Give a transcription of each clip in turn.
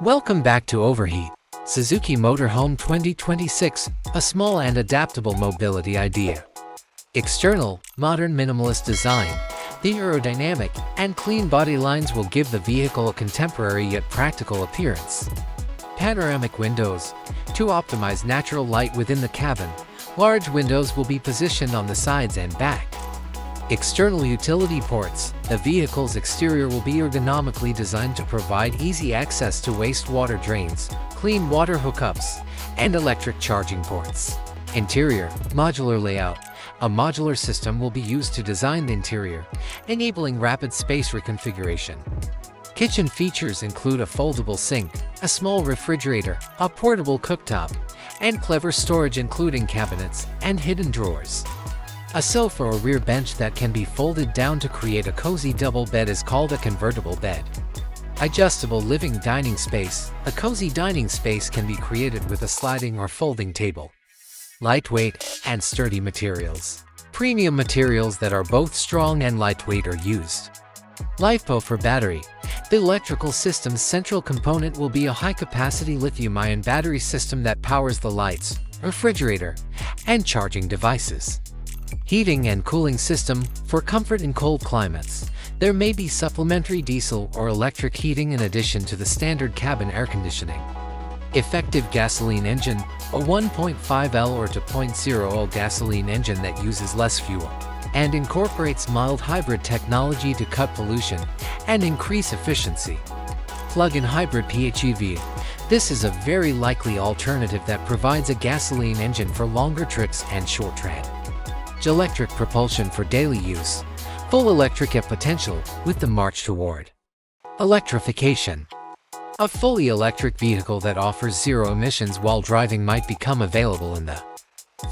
Welcome back to Overheat, Suzuki Motorhome 2026, a small and adaptable mobility idea. External, modern minimalist design, the aerodynamic and clean body lines will give the vehicle a contemporary yet practical appearance. Panoramic windows. To optimize natural light within the cabin, large windows will be positioned on the sides and back. External utility ports. The vehicle's exterior will be ergonomically designed to provide easy access to wastewater drains, clean water hookups, and electric charging ports. Interior, modular layout. A modular system will be used to design the interior, enabling rapid space reconfiguration. Kitchen features include a foldable sink, a small refrigerator, a portable cooktop, and clever storage including cabinets and hidden drawers. A sofa or rear bench that can be folded down to create a cozy double bed is called a convertible bed. Adjustable living dining space. A cozy dining space can be created with a sliding or folding table. Lightweight and sturdy materials. Premium materials that are both strong and lightweight are used. LiFePO4 Battery. The electrical system's central component will be a high-capacity lithium-ion battery system that powers the lights, refrigerator, and charging devices. Heating and cooling system. For comfort in cold climates, there may be supplementary diesel or electric heating in addition to the standard cabin air conditioning. Effective gasoline engine. A 1.5L or 2.0L gasoline engine that uses less fuel and incorporates mild hybrid technology to cut pollution and increase efficiency. Plug-in hybrid PHEV. This is a very likely alternative that provides a gasoline engine for longer trips and short trip. Electric propulsion for daily use. Full electric at potential with the march toward electrification. A fully electric vehicle that offers zero emissions while driving might become available in the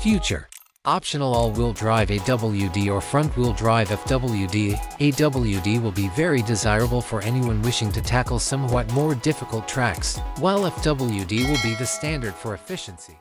future. Optional all-wheel drive AWD or front-wheel drive FWD. AWD will be very desirable for anyone wishing to tackle somewhat more difficult tracks, while FWD will be the standard for efficiency.